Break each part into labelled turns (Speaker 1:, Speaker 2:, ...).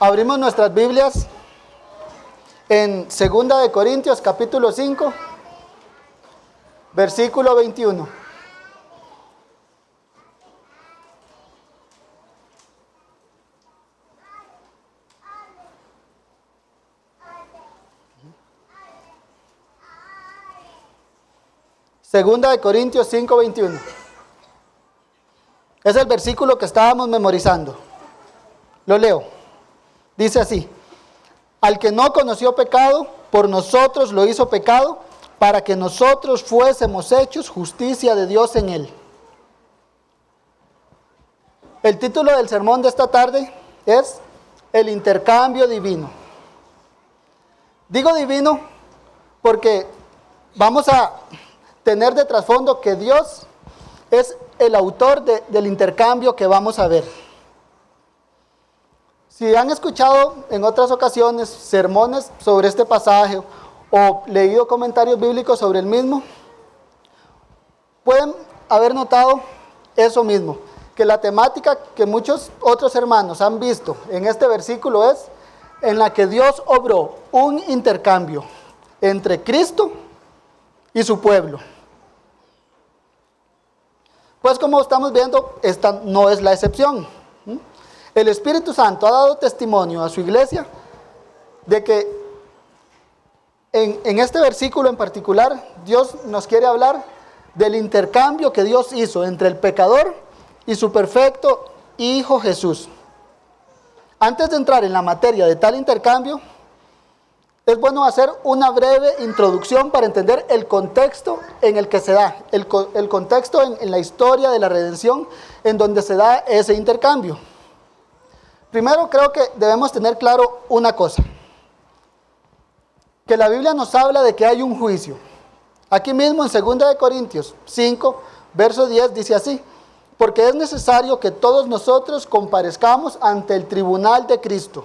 Speaker 1: Abrimos nuestras Biblias en 2 de Corintios capítulo 5, versículo 21. Segunda de Corintios 5, 21. Es el versículo que estábamos memorizando. Lo leo. Dice así: al que no conoció pecado, por nosotros lo hizo pecado, para que nosotros fuésemos hechos justicia de Dios en él. El título del sermón de esta tarde es El intercambio divino. Digo divino porque vamos a tener de trasfondo que Dios es el autor del intercambio que vamos a ver. Si han escuchado en otras ocasiones sermones sobre este pasaje o leído comentarios bíblicos sobre el mismo, pueden haber notado eso mismo, que la temática que muchos otros hermanos han visto en este versículo es en la que Dios obró un intercambio entre Cristo y su pueblo. Pues como estamos viendo, esta no es la excepción. El Espíritu Santo ha dado testimonio a su iglesia de que en este versículo en particular, Dios nos quiere hablar del intercambio que Dios hizo entre el pecador y su perfecto Hijo Jesús. Antes de entrar en la materia de tal intercambio, es bueno hacer una breve introducción para entender el contexto en el que se da, el contexto en la historia de la redención en donde se da ese intercambio. Primero creo que debemos tener claro una cosa, que la Biblia nos habla de que hay un juicio. Aquí mismo en 2 de Corintios 5, verso 10 dice así: porque es necesario que todos nosotros comparezcamos ante el tribunal de Cristo,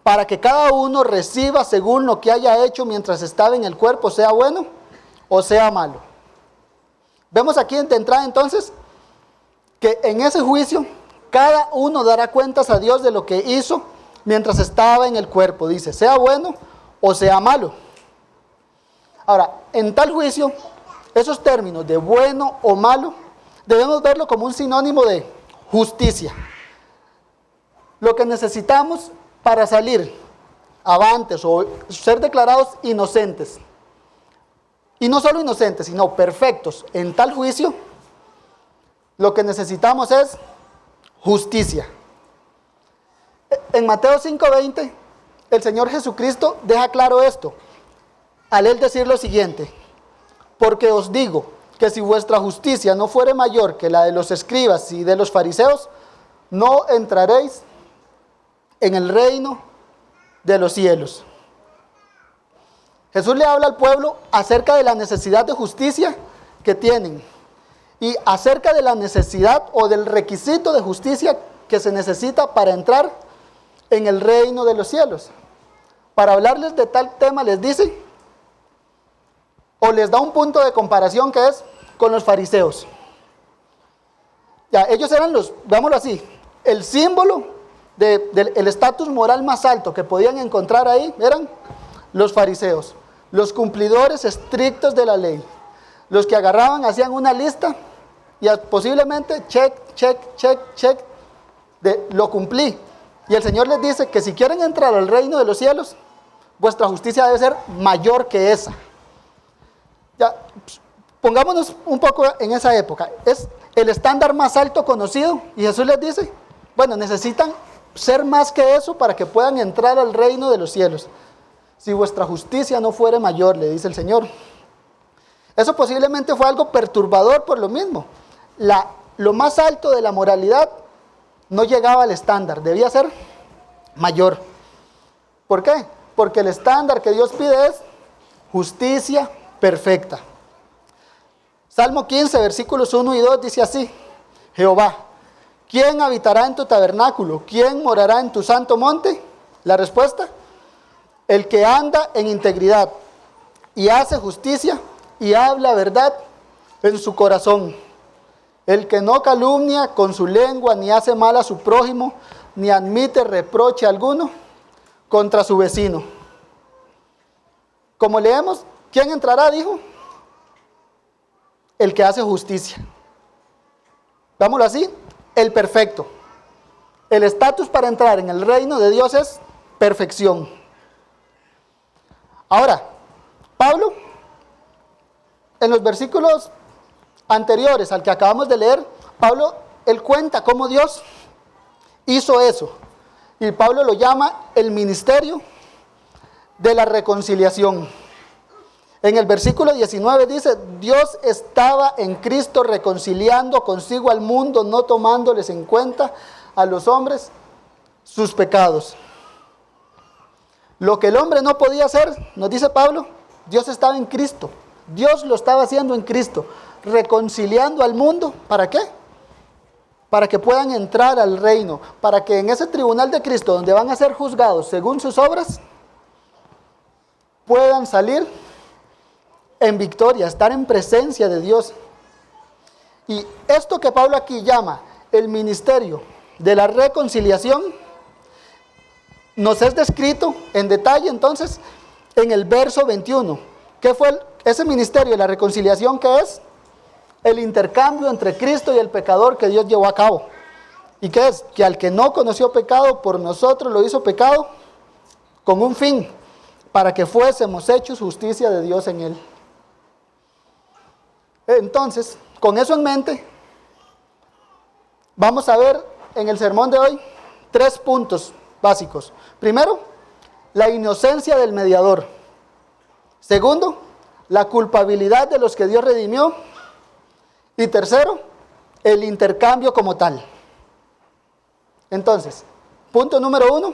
Speaker 1: para que cada uno reciba según lo que haya hecho mientras estaba en el cuerpo, sea bueno o sea malo. Vemos aquí de entrada entonces que en ese juicio cada uno dará cuentas a Dios de lo que hizo mientras estaba en el cuerpo. Dice, sea bueno o sea malo. Ahora, en tal juicio, esos términos de bueno o malo, debemos verlo como un sinónimo de justicia. Lo que necesitamos para salir avantes o ser declarados inocentes. Y no solo inocentes, sino perfectos en tal juicio, lo que necesitamos es justicia. En Mateo 5:20, el Señor Jesucristo deja claro esto, al él decir lo siguiente: porque os digo que si vuestra justicia no fuere mayor que la de los escribas y de los fariseos, no entraréis en el reino de los cielos. Jesús le habla al pueblo acerca de la necesidad de justicia que tienen y acerca de la necesidad o del requisito de justicia que se necesita para entrar en el reino de los cielos. Para hablarles de tal tema les dice, o les da un punto de comparación que es con los fariseos. Ya, ellos eran veámoslo así, el símbolo del estatus moral más alto que podían encontrar ahí eran los fariseos, los cumplidores estrictos de la ley, los que agarraban, hacían una lista y posiblemente check, lo cumplí. Y el Señor les dice que si quieren entrar al reino de los cielos, vuestra justicia debe ser mayor que esa. Ya, pongámonos un poco en esa época, es el estándar más alto conocido y Jesús les dice, bueno, necesitan ser más que eso para que puedan entrar al reino de los cielos. Si vuestra justicia no fuere mayor, le dice el Señor. Eso posiblemente fue algo perturbador por lo mismo. Lo más alto de la moralidad no llegaba al estándar, debía ser mayor. ¿Por qué? Porque el estándar que Dios pide es justicia perfecta. Salmo 15, versículos 1 y 2 dice así: Jehová, ¿quién habitará en tu tabernáculo? ¿Quién morará en tu santo monte? La respuesta: el que anda en integridad y hace justicia y habla verdad en su corazón. El que no calumnia con su lengua ni hace mal a su prójimo, ni admite reproche alguno contra su vecino. Como leemos, ¿quién entrará? Dijo, el que hace justicia. Vámonos así, el perfecto. El estatus para entrar en el reino de Dios es perfección. Ahora, Pablo, en los versículos anteriores al que acabamos de leer, Pablo, él cuenta cómo Dios hizo eso. Y Pablo lo llama el ministerio de la reconciliación. En el versículo 19 dice, Dios estaba en Cristo reconciliando consigo al mundo, no tomándoles en cuenta a los hombres sus pecados. Lo que el hombre no podía hacer, nos dice Pablo, Dios estaba en Cristo. Dios lo estaba haciendo en Cristo, reconciliando al mundo. ¿Para qué? Para que puedan entrar al reino, para que en ese tribunal de Cristo, donde van a ser juzgados según sus obras, puedan salir en victoria, estar en presencia de Dios. Y esto que Pablo aquí llama el ministerio de la reconciliación, nos es descrito en detalle entonces en el verso 21. ¿Qué fue ese ministerio de la reconciliación? ¿Qué es? El intercambio entre Cristo y el pecador que Dios llevó a cabo. ¿Y qué es? Que al que no conoció pecado, por nosotros lo hizo pecado con un fin, para que fuésemos hechos justicia de Dios en él. Entonces, con eso en mente, vamos a ver en el sermón de hoy 3 puntos básicos. Primero, la inocencia del mediador. Segundo, la culpabilidad de los que Dios redimió. Y tercero, el intercambio como tal. Entonces, punto número 1,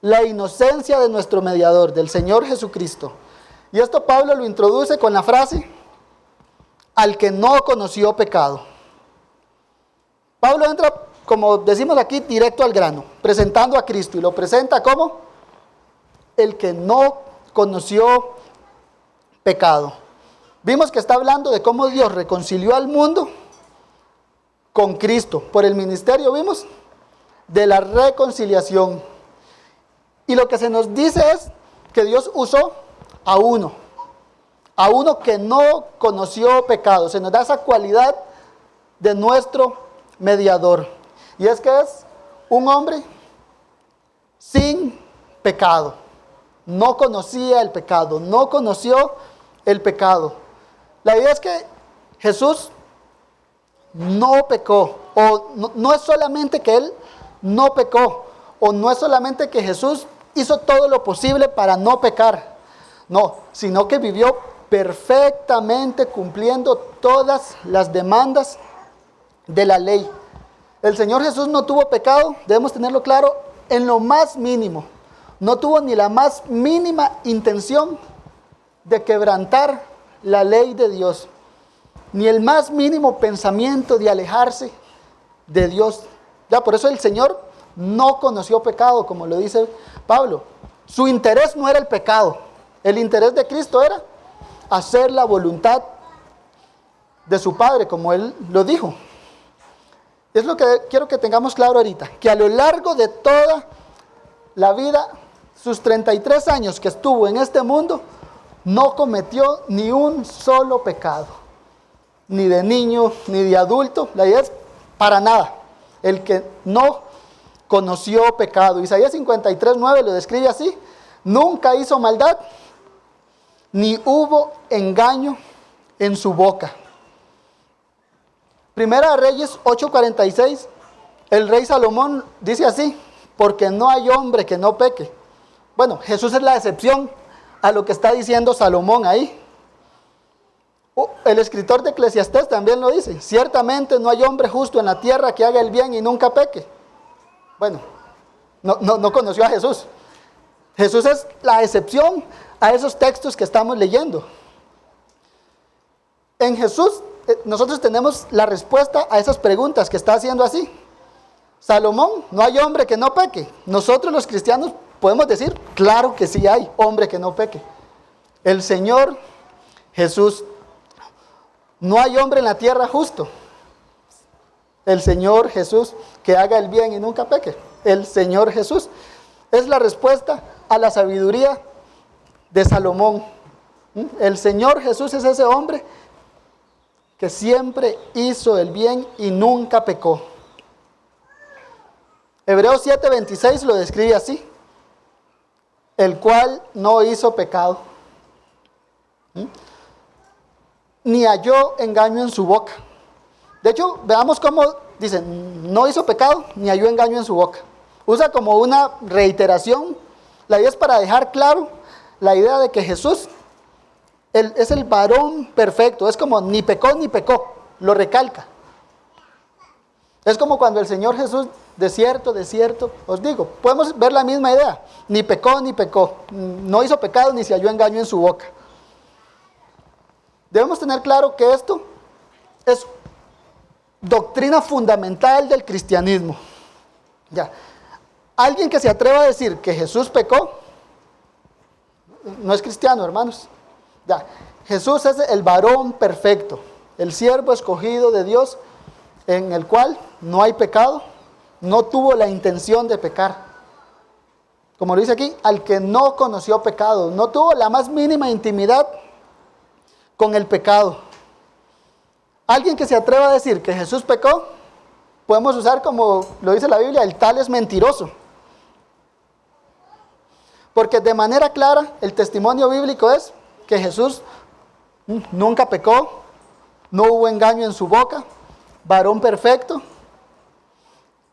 Speaker 1: la inocencia de nuestro mediador, del Señor Jesucristo. Y esto Pablo lo introduce con la frase, al que no conoció pecado. Pablo entra, como decimos aquí, directo al grano, presentando a Cristo, y lo presenta como el que no conoció pecado. Vimos que está hablando de cómo Dios reconcilió al mundo con Cristo. Por el ministerio, vimos, de la reconciliación. Y lo que se nos dice es que Dios usó a uno que no conoció pecado. Se nos da esa cualidad de nuestro mediador. Y es que es un hombre sin pecado. No conocía el pecado, no conoció el pecado. La idea es que Jesús no pecó, o no es solamente que Él no pecó, o no es solamente que Jesús hizo todo lo posible para no pecar, no, sino que vivió perfectamente cumpliendo todas las demandas de la ley. El Señor Jesús no tuvo pecado, debemos tenerlo claro, en lo más mínimo. No tuvo ni la más mínima intención de quebrantar la ley de Dios, ni el más mínimo pensamiento de alejarse de Dios. Ya, por eso el Señor no conoció pecado, como lo dice Pablo. Su interés no era el pecado, el interés de Cristo era hacer la voluntad de su Padre, como Él lo dijo. Es lo que quiero que tengamos claro ahorita, que a lo largo de toda la vida, sus 33 años que estuvo en este mundo, no cometió ni un solo pecado, ni de niño, ni de adulto. La idea es para nada, el que no conoció pecado. Isaías 53:9 lo describe así: nunca hizo maldad, ni hubo engaño en su boca. Primera de Reyes 8:46, el rey Salomón dice así: porque no hay hombre que no peque. Bueno, Jesús es la excepción a lo que está diciendo Salomón ahí. El escritor de Eclesiastés también lo dice: ciertamente no hay hombre justo en la tierra que haga el bien y nunca peque. Bueno, no conoció a Jesús. Jesús es la excepción a esos textos que estamos leyendo. En Jesús nosotros tenemos la respuesta a esas preguntas que está haciendo así. Salomón, no hay hombre que no peque. Nosotros los cristianos podemos decir, claro que sí hay hombre que no peque. El Señor Jesús, no hay hombre en la tierra justo. el Señor Jesús, que haga el bien y nunca peque. El Señor Jesús es la respuesta a la sabiduría de Salomón. El Señor Jesús es ese hombre que siempre hizo el bien y nunca pecó. Hebreos 7:26 lo describe así: el cual no hizo pecado, ni halló engaño en su boca. De hecho, veamos cómo dice: no hizo pecado, ni halló engaño en su boca. Usa como una reiteración. La idea es para dejar claro la idea de que Jesús es el varón perfecto. Es como ni pecó ni pecó, lo recalca. Es como cuando el Señor Jesús, de cierto, os digo, podemos ver la misma idea: ni pecó ni pecó, no hizo pecado ni se halló engaño en su boca. Debemos tener claro que esto es doctrina fundamental del cristianismo. Ya. Alguien que se atreva a decir que Jesús pecó, no es cristiano, hermanos. Ya. Jesús es el varón perfecto, el siervo escogido de Dios, en el cual no hay pecado, no tuvo la intención de pecar. Como lo dice aquí, al que no conoció pecado, no tuvo la más mínima intimidad con el pecado. Alguien que se atreva a decir que Jesús pecó, podemos usar, como lo dice la Biblia, el tal es mentiroso. Porque de manera clara el testimonio bíblico es que Jesús nunca pecó, no hubo engaño en su boca, varón perfecto,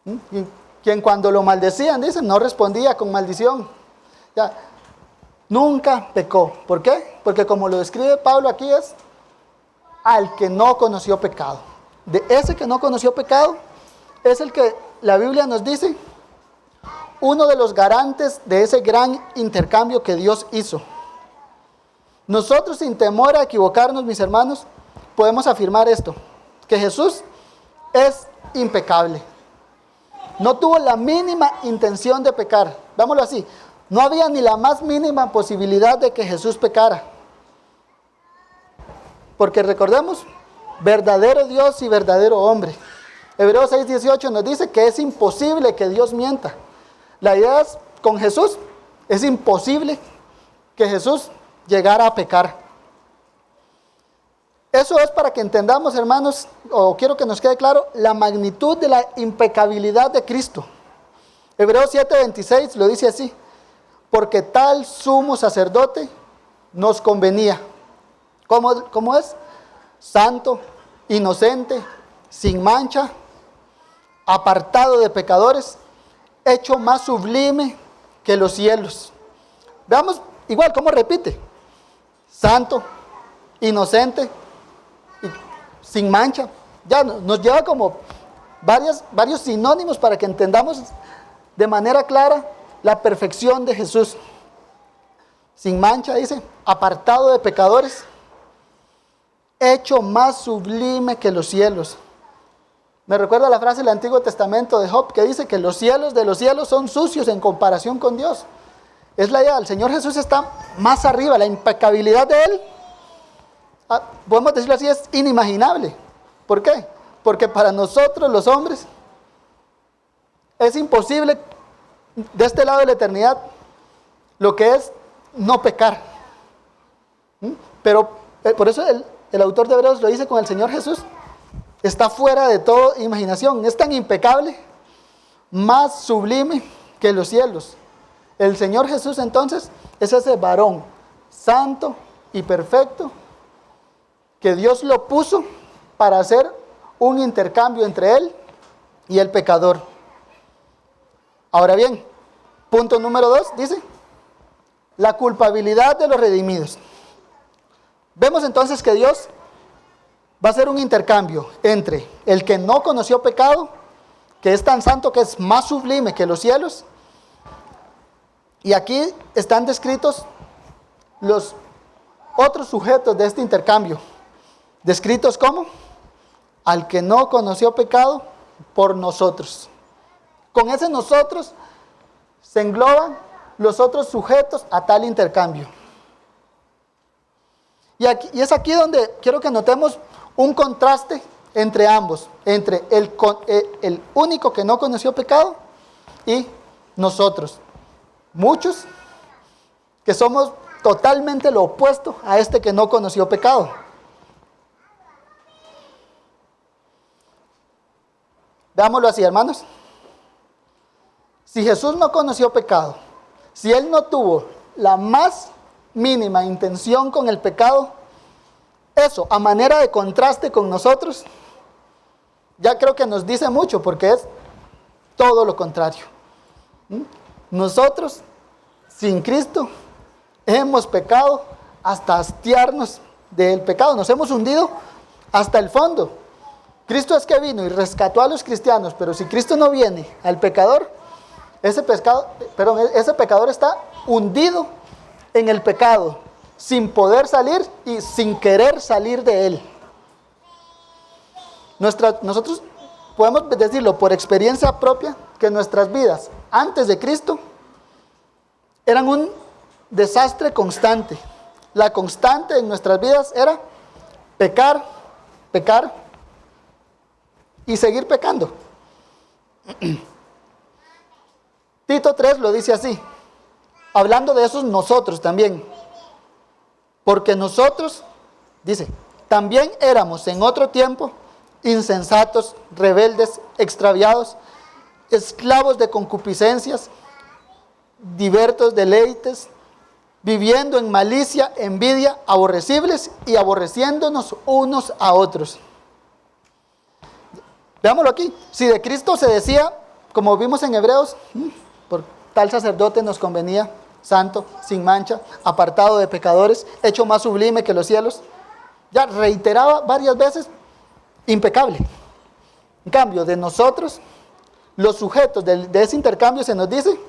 Speaker 1: y quien cuando lo maldecían, dicen, no respondía con maldición. Ya, nunca pecó. ¿Por qué? Porque como lo describe Pablo aquí, es al que no conoció pecado. De ese que no conoció pecado es el que la Biblia nos dice, uno de los garantes de ese gran intercambio que Dios hizo. Nosotros, sin temor a equivocarnos, mis hermanos, podemos afirmar esto: que Jesús es impecable. No tuvo la mínima intención de pecar. Vámonos así: no había ni la más mínima posibilidad de que Jesús pecara. Porque recordemos, verdadero Dios y verdadero hombre. Hebreos 6:18 nos dice que es imposible que Dios mienta. La idea es, con Jesús, es imposible que Jesús llegara a pecar. Eso es para que entendamos, hermanos, o quiero que nos quede claro, la magnitud de la impecabilidad de Cristo. Hebreos 7:26 lo dice así: porque tal sumo sacerdote nos convenía. ¿Cómo es? Santo, inocente, sin mancha, apartado de pecadores, hecho más sublime que los cielos. Veamos igual cómo repite: santo, inocente, sin mancha. Ya nos lleva como varios sinónimos para que entendamos de manera clara la perfección de Jesús. Sin mancha, dice, apartado de pecadores, hecho más sublime que los cielos. Me recuerda la frase del Antiguo Testamento de Job, que dice que los cielos de los cielos son sucios en comparación con Dios. Es la idea, el Señor Jesús está más arriba, la impecabilidad de Él, podemos decirlo así, es inimaginable. ¿Por qué? Porque para nosotros los hombres es imposible, de este lado de la eternidad, lo que es no pecar. Pero por eso el autor de Hebreos lo dice con el Señor Jesús: está fuera de toda imaginación, es tan impecable, más sublime que los cielos. El Señor Jesús entonces es ese varón santo y perfecto que Dios lo puso para hacer un intercambio entre Él y el pecador. Ahora bien, punto número 2, dice, la culpabilidad de los redimidos. Vemos entonces que Dios va a hacer un intercambio entre el que no conoció pecado, que es tan santo que es más sublime que los cielos, y aquí están descritos los otros sujetos de este intercambio, descritos como al que no conoció pecado por nosotros. Con ese nosotros se engloban los otros sujetos a tal intercambio. Y es aquí donde quiero que notemos un contraste entre ambos, entre el único que no conoció pecado y nosotros. Muchos que somos totalmente lo opuesto a este que no conoció pecado. Veámoslo así, hermanos. Si Jesús no conoció pecado, si Él no tuvo la más mínima intención con el pecado, eso a manera de contraste con nosotros, ya creo que nos dice mucho, porque es todo lo contrario. Nosotros, sin Cristo, hemos pecado hasta hastiarnos del pecado, nos hemos hundido hasta el fondo. Cristo es que vino y rescató a los cristianos, pero si Cristo no viene al pecador, ese pecador está hundido en el pecado, sin poder salir y sin querer salir de él. Nosotros podemos decirlo por experiencia propia, que nuestras vidas antes de Cristo eran un desastre constante. La constante en nuestras vidas era pecar, pecar y seguir pecando. Tito 3 lo dice así, hablando de esos nosotros también. Porque nosotros, dice, también éramos en otro tiempo insensatos, rebeldes, extraviados, esclavos de concupiscencias, diversos deleites, viviendo en malicia, envidia, aborrecibles y aborreciéndonos unos a otros. Veámoslo aquí. Si de Cristo se decía, como vimos en Hebreos, por tal sacerdote nos convenía, santo, sin mancha, apartado de pecadores, hecho más sublime que los cielos. Ya reiteraba varias veces, impecable. En cambio, de nosotros, los sujetos de ese intercambio se nos dice,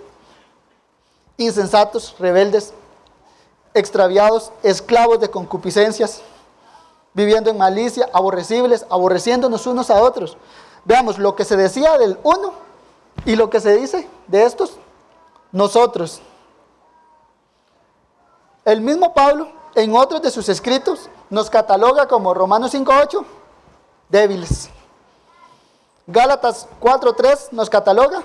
Speaker 1: insensatos, rebeldes, extraviados, esclavos de concupiscencias, viviendo en malicia, aborrecibles, aborreciéndonos unos a otros. Veamos lo que se decía del uno y lo que se dice de estos, nosotros. El mismo Pablo, en otros de sus escritos, nos cataloga como Romanos 5:8, débiles. Gálatas 4:3 nos cataloga,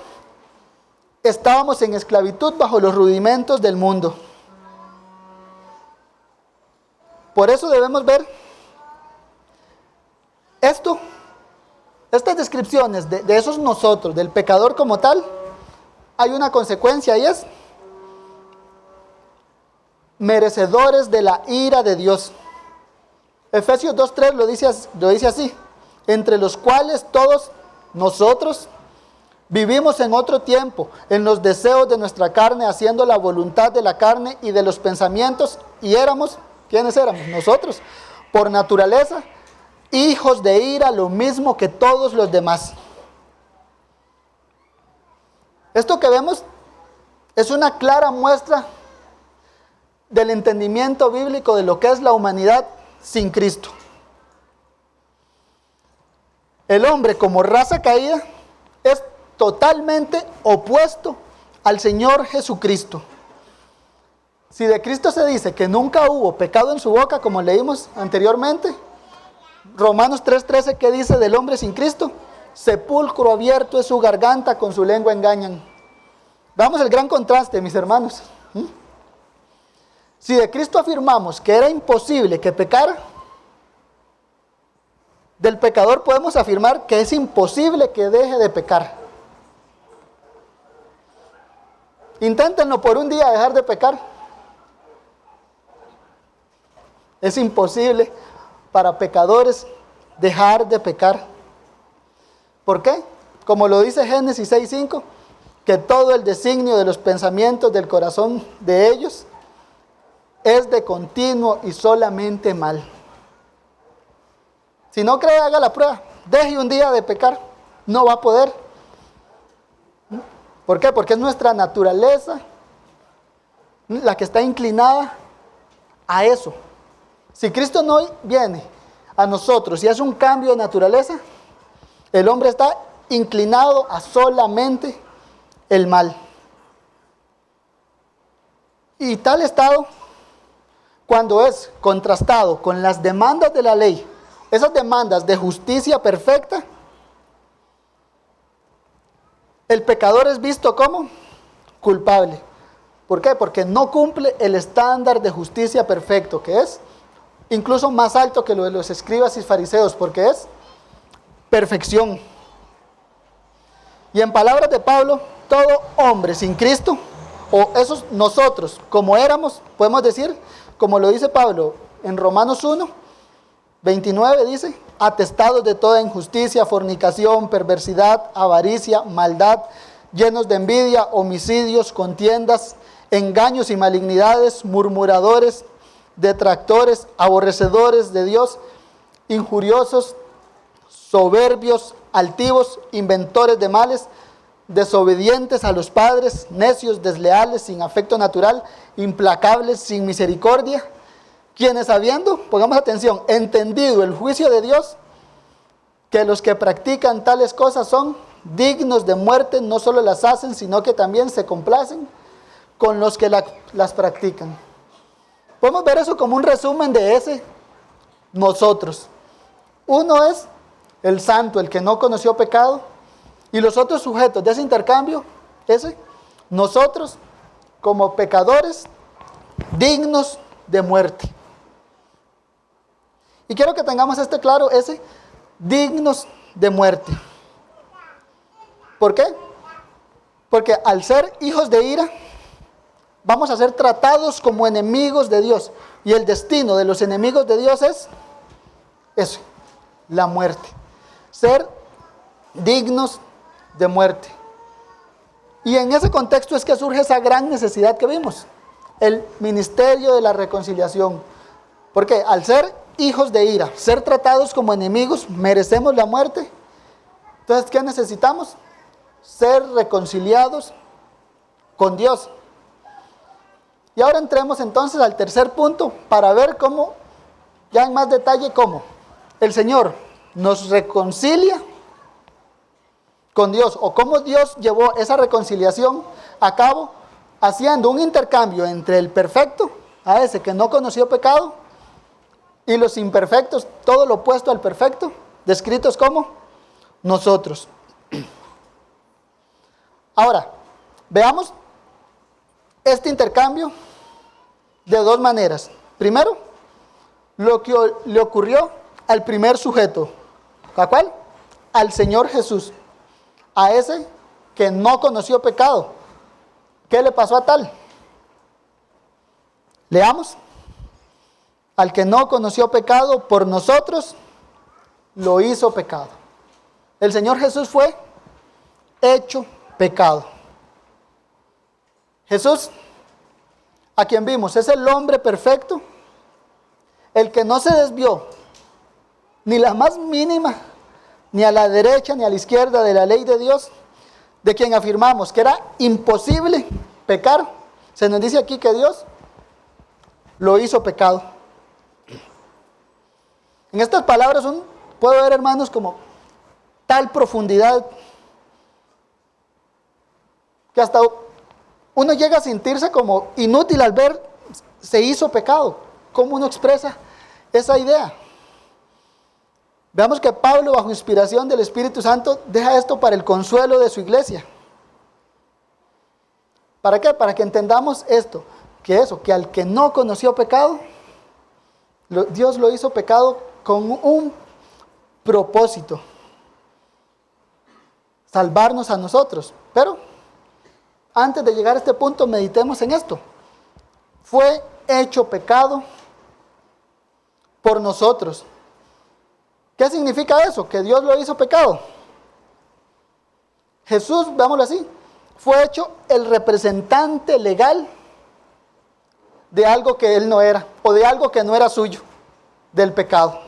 Speaker 1: estábamos en esclavitud bajo los rudimentos del mundo. Por eso debemos ver estas descripciones de esos nosotros, del pecador como tal, hay una consecuencia y es merecedores de la ira de Dios. Efesios 2:3 lo dice así, entre los cuales todos nosotros vivimos en otro tiempo, en los deseos de nuestra carne, haciendo la voluntad de la carne y de los pensamientos, y éramos, ¿quiénes éramos? Nosotros, por naturaleza, hijos de ira, lo mismo que todos los demás. Esto que vemos es una clara muestra del entendimiento bíblico de lo que es la humanidad sin Cristo. El hombre como raza caída es totalmente opuesto al Señor Jesucristo. Si de Cristo se dice que nunca hubo pecado en su boca, como leímos anteriormente, Romanos 3:13, ¿qué dice del hombre sin Cristo? Sepulcro abierto es su garganta, con su lengua engañan. Veamos el gran contraste, mis hermanos. Si de Cristo afirmamos que era imposible que pecara, del pecador podemos afirmar que es imposible que deje de pecar. Inténtenlo por un día dejar de pecar. Es imposible para pecadores dejar de pecar. ¿Por qué? Como lo dice Génesis 6:5, que todo el designio de los pensamientos del corazón de ellos es de continuo y solamente mal. Si no cree, haga la prueba. Deje un día de pecar. No va a poder. ¿Por qué? Porque es nuestra naturaleza la que está inclinada a eso. Si Cristo no viene a nosotros y hace un cambio de naturaleza, el hombre está inclinado a solamente el mal. Y tal estado, cuando es contrastado con las demandas de la ley esas demandas de justicia perfecta, el pecador es visto como culpable. ¿Por qué? Porque no cumple el estándar de justicia perfecto, que es incluso más alto que lo de los escribas y fariseos, porque es perfección. Y en palabras de Pablo, todo hombre sin Cristo, o esos nosotros, como éramos, podemos decir, como lo dice Pablo en Romanos 1, 29 dice, atestados de toda injusticia, fornicación, perversidad, avaricia, maldad, llenos de envidia, homicidios, contiendas, engaños y malignidades, murmuradores, detractores, aborrecedores de Dios, injuriosos, soberbios, altivos, inventores de males, desobedientes a los padres, necios, desleales, sin afecto natural, implacables, sin misericordia, quienes habiendo, pongamos atención, entendido el juicio de Dios, que los que practican tales cosas son dignos de muerte, no solo las hacen, sino que también se complacen con los que las practican. Podemos ver eso como un resumen de ese nosotros. Uno es el santo, el que no conoció pecado, y los otros sujetos de ese intercambio, ese, nosotros como pecadores dignos de muerte. Y quiero que tengamos claro, ese, dignos de muerte. ¿Por qué? Porque al ser hijos de ira, vamos a ser tratados como enemigos de Dios. Y el destino de los enemigos de Dios es eso, la muerte. Ser dignos de muerte. Y en ese contexto es que surge esa gran necesidad que vimos, el ministerio de la reconciliación. Porque al ser hijos de ira, ser tratados como enemigos, merecemos la muerte. Entonces, ¿qué necesitamos? Ser reconciliados con Dios. Y ahora entremos entonces al tercer punto para ver cómo, ya en más detalle, cómo el Señor nos reconcilia con Dios, o cómo Dios llevó esa reconciliación a cabo, haciendo un intercambio entre el perfecto, a ese que no conoció pecado, y los imperfectos, todo lo opuesto al perfecto, descritos como nosotros. Ahora, veamos este intercambio de dos maneras. Primero, lo que le ocurrió al primer sujeto. ¿A cuál? Al Señor Jesús. A ese que no conoció pecado. ¿Qué le pasó a tal? Leamos. Al que no conoció pecado, por nosotros lo hizo pecado. El Señor Jesús fue hecho pecado. Jesús, a quien vimos, es el hombre perfecto, el que no se desvió ni la más mínima, ni a la derecha ni a la izquierda de la ley de Dios, de quien afirmamos que era imposible pecar. Se nos dice aquí que Dios lo hizo pecado. En estas palabras puedo ver, hermanos, como tal profundidad que hasta uno llega a sentirse como inútil al ver se hizo pecado. ¿Cómo uno expresa esa idea? Veamos que Pablo, bajo inspiración del Espíritu Santo, deja esto para el consuelo de su iglesia. ¿Para qué? Para que entendamos esto, que al que no conoció pecado, Dios lo hizo pecado con un propósito: salvarnos a nosotros. Pero antes de llegar a este punto, meditemos en esto. Fue hecho pecado por nosotros. ¿Qué significa eso? Que Dios lo hizo pecado. Jesús, veámoslo así, fue hecho el representante legal de algo que él no era, o de algo que no era suyo, del pecado.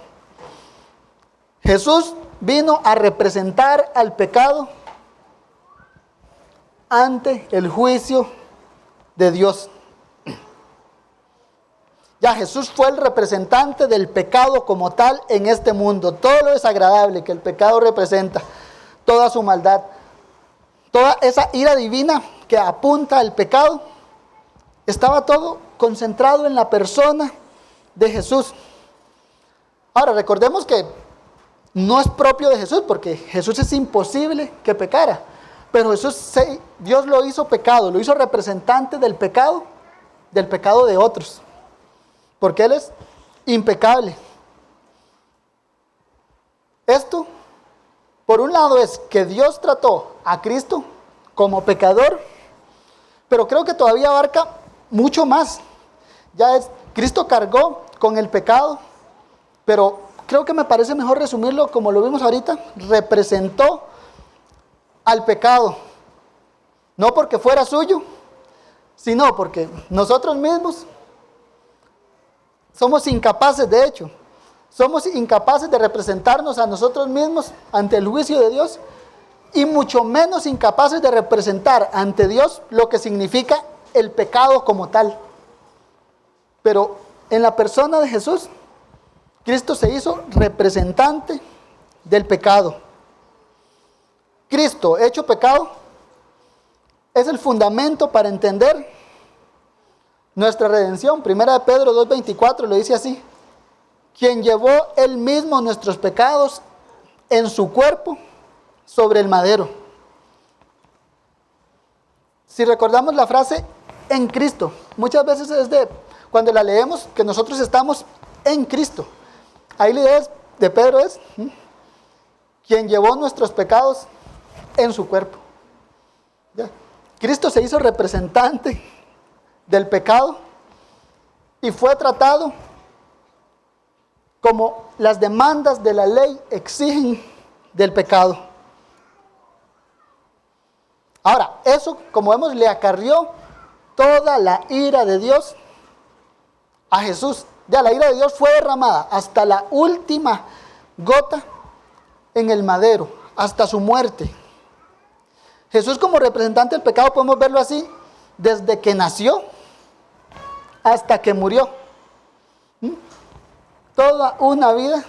Speaker 1: Jesús vino a representar al pecado ante el juicio de Dios. Ya Jesús fue el representante del pecado como tal en este mundo. Todo lo desagradable que el pecado representa, toda su maldad, toda esa ira divina que apunta al pecado, estaba todo concentrado en la persona de Jesús. Ahora, recordemos que no es propio de Jesús, porque Jesús es imposible que pecara. Pero Dios lo hizo pecado, lo hizo representante del pecado de otros. Porque Él es impecable. Esto, por un lado, es que Dios trató a Cristo como pecador, pero creo que todavía abarca mucho más. Cristo cargó con el pecado, pero creo que me parece mejor resumirlo como lo vimos ahorita. Representó al pecado, no porque fuera suyo, sino porque nosotros mismos somos incapaces, de hecho, somos incapaces de representarnos a nosotros mismos ante el juicio de Dios, y mucho menos incapaces de representar ante Dios lo que significa el pecado como tal. Pero en la persona de Jesús, Cristo se hizo representante del pecado. Cristo, hecho pecado, es el fundamento para entender nuestra redención. Primera de Pedro 2:24 lo dice así: quien llevó él mismo nuestros pecados en su cuerpo sobre el madero. Si recordamos la frase en Cristo, muchas veces cuando la leemos, que nosotros estamos en Cristo. Ahí la idea de Pedro es quien llevó nuestros pecados en su cuerpo. ¿Ya? Cristo se hizo representante del pecado y fue tratado como las demandas de la ley exigen del pecado. Ahora, eso, como vemos, le acarrió toda la ira de Dios a Jesús. Ya la ira de Dios fue derramada hasta la última gota en el madero, hasta su muerte. Jesús, como representante del pecado, podemos verlo así, desde que nació hasta que murió. Toda una vida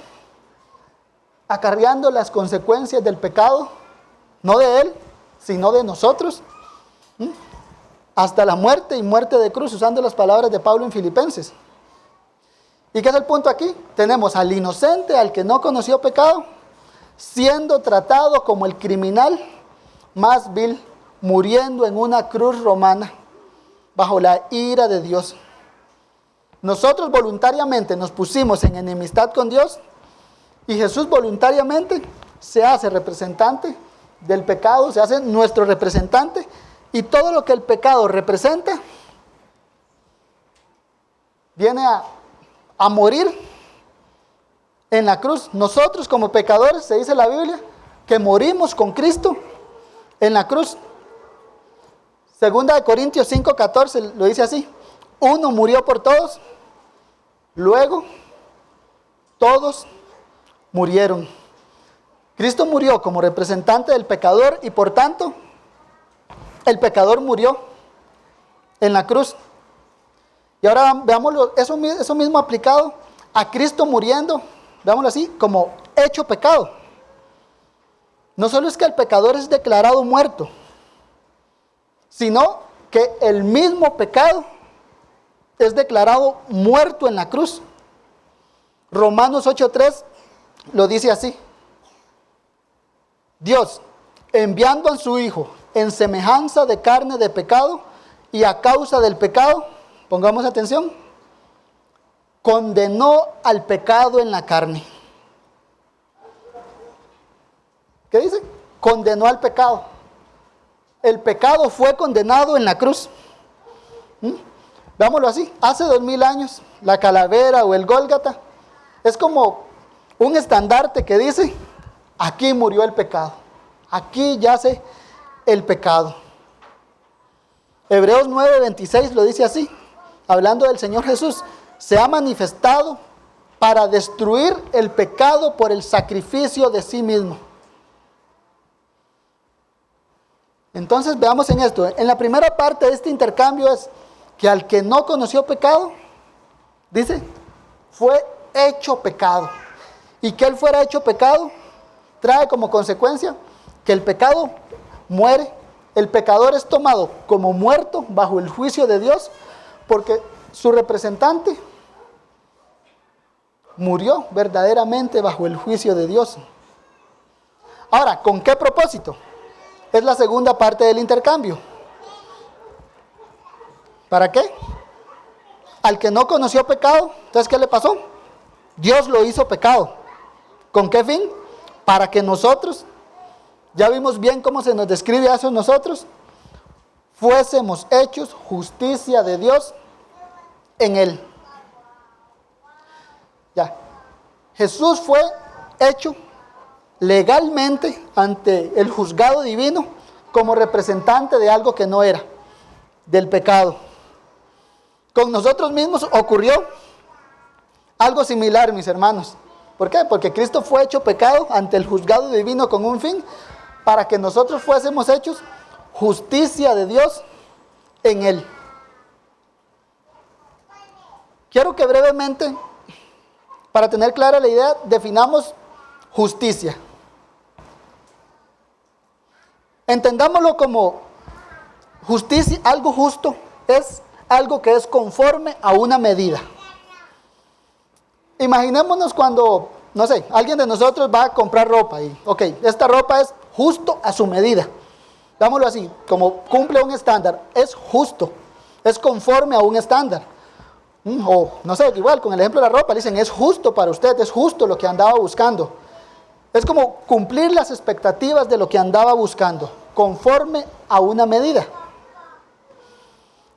Speaker 1: acarreando las consecuencias del pecado, no de Él, sino de nosotros, hasta la muerte y muerte de cruz, usando las palabras de Pablo en Filipenses. ¿Y qué es el punto aquí? Tenemos al inocente, al que no conoció pecado, siendo tratado como el criminal más vil, muriendo en una cruz romana, bajo la ira de Dios. Nosotros voluntariamente nos pusimos en enemistad con Dios, y Jesús voluntariamente se hace representante del pecado, se hace nuestro representante, y todo lo que el pecado representa viene a morir en la cruz. Nosotros como pecadores, se dice en la Biblia, que morimos con Cristo en la cruz. Segunda de Corintios 5:14 lo dice así: uno murió por todos, luego todos murieron. Cristo murió como representante del pecador, y por tanto el pecador murió en la cruz. Y ahora veámoslo, eso mismo aplicado a Cristo muriendo, veámoslo así, como hecho pecado. No solo es que el pecador es declarado muerto, sino que el mismo pecado es declarado muerto en la cruz. Romanos 8:3 lo dice así: Dios, enviando a su Hijo en semejanza de carne de pecado, y a causa del pecado, pongamos atención, condenó al pecado en la carne. ¿Qué dice? Condenó al pecado. El pecado fue condenado en la cruz. Veámoslo así: hace 2000 años, la calavera o el Gólgata es como un estandarte que dice: aquí murió el pecado, aquí yace el pecado. Hebreos 9:26 lo dice así, hablando del Señor Jesús: se ha manifestado para destruir el pecado por el sacrificio de sí mismo. Entonces veamos en esto. En la primera parte de este intercambio es que al que no conoció pecado, dice, fue hecho pecado. Y que él fuera hecho pecado trae como consecuencia que el pecado muere. El pecador es tomado como muerto bajo el juicio de Dios, porque su representante murió verdaderamente bajo el juicio de Dios. Ahora, ¿con qué propósito? Es la segunda parte del intercambio. ¿Para qué? Al que no conoció pecado, entonces ¿qué le pasó? Dios lo hizo pecado. ¿Con qué fin? Para que nosotros, ya vimos bien cómo se nos describe a esos nosotros, fuésemos hechos justicia de Dios en Él. Ya, Jesús fue hecho legalmente ante el juzgado divino como representante de algo que no era, del pecado. Con nosotros mismos ocurrió algo similar, mis hermanos. ¿Por qué? Porque Cristo fue hecho pecado ante el juzgado divino con un fin, para que nosotros fuésemos hechos justicia de Dios en Él. Quiero que brevemente, para tener clara la idea, definamos justicia. Entendámoslo como justicia, algo justo, es algo que es conforme a una medida. Imaginémonos cuando, no sé, alguien de nosotros va a comprar ropa y, ok, esta ropa es justo a su medida. Dámoslo así, como cumple un estándar, es justo, es conforme a un estándar. O, no sé, igual con el ejemplo de la ropa, le dicen, es justo para usted, es justo lo que andaba buscando. Es como cumplir las expectativas de lo que andaba buscando, conforme a una medida.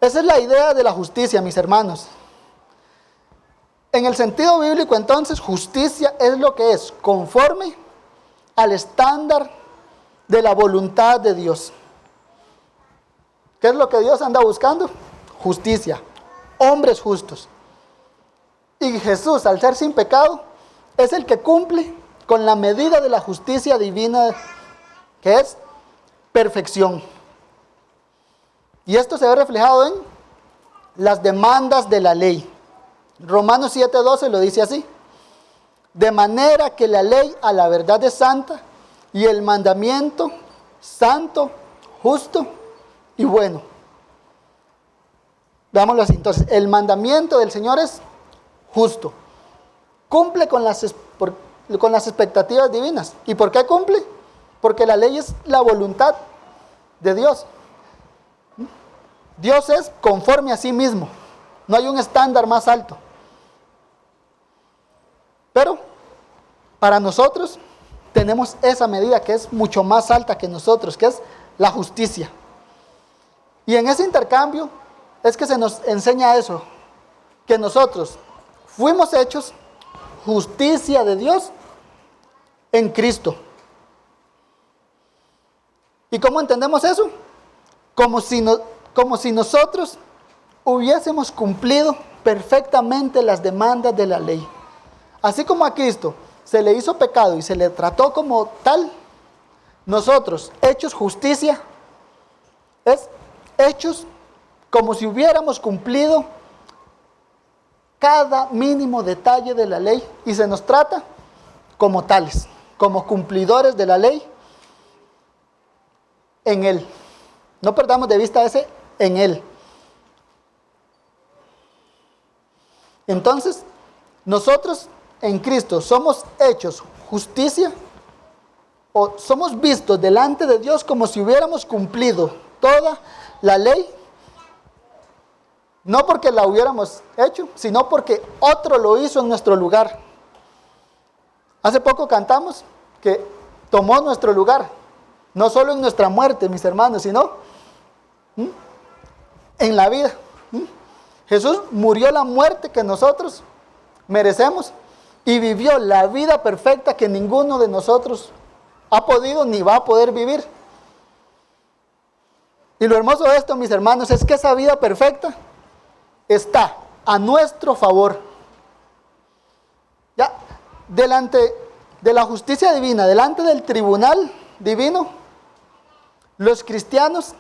Speaker 1: Esa es la idea de la justicia, mis hermanos. En el sentido bíblico, entonces, justicia es lo que es conforme al estándar de la voluntad de Dios. ¿Qué es lo que Dios anda buscando? Justicia, hombres justos. Y Jesús, al ser sin pecado, es el que cumple con la medida de la justicia divina, que es perfección. Y esto se ve reflejado en las demandas de la ley. Romanos 7:12 lo dice así: de manera que la ley a la verdad es santa y el mandamiento santo, justo y bueno. Veámoslo así. Entonces, el mandamiento del Señor es justo, cumple con las expectativas divinas. ¿Y por qué cumple? Porque la ley es la voluntad de Dios. Dios es conforme a sí mismo, no hay un estándar más alto. Pero para nosotros tenemos esa medida que es mucho más alta que nosotros, que es la justicia. Y en ese intercambio es que se nos enseña eso, que nosotros fuimos hechos justicia de Dios en Cristo. ¿Y cómo entendemos eso? Como si nosotros hubiésemos cumplido perfectamente las demandas de la ley. Así como a Cristo se le hizo pecado y se le trató como tal, nosotros, hechos justicia, es hechos como si hubiéramos cumplido cada mínimo detalle de la ley, y se nos trata como tales, como cumplidores de la ley en Él. No perdamos de vista ese en Él. Entonces, nosotros en Cristo somos hechos justicia, o somos vistos delante de Dios como si hubiéramos cumplido toda la ley, no porque la hubiéramos hecho, sino porque otro lo hizo en nuestro lugar. Hace poco cantamos que tomó nuestro lugar, no solo en nuestra muerte, mis hermanos, sino en la vida. Jesús murió la muerte que nosotros merecemos y vivió la vida perfecta que ninguno de nosotros ha podido ni va a poder vivir. Y lo hermoso de esto, mis hermanos, es que esa vida perfecta está a nuestro favor. Ya, delante de la justicia divina, delante del tribunal divino, los cristianos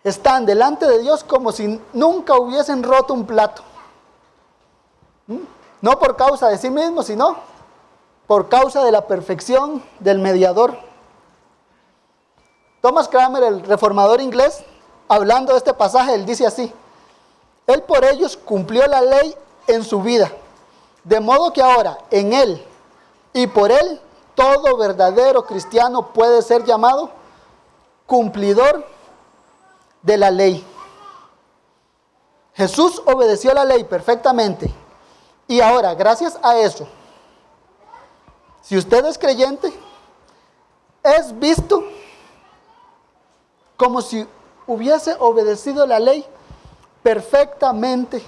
Speaker 1: están delante de Dios como si nunca hubiesen roto un plato. No por causa de sí mismos, sino por causa de la perfección del mediador. Thomas Cranmer, el reformador inglés, hablando de este pasaje, él dice así: Él por ellos cumplió la ley en su vida, De modo que ahora, en Él y por Él, todo verdadero cristiano puede ser llamado cumplidor de la ley. Jesús obedeció la ley perfectamente. Y ahora, gracias a eso, si usted es creyente, es visto como si hubiese obedecido la ley perfectamente.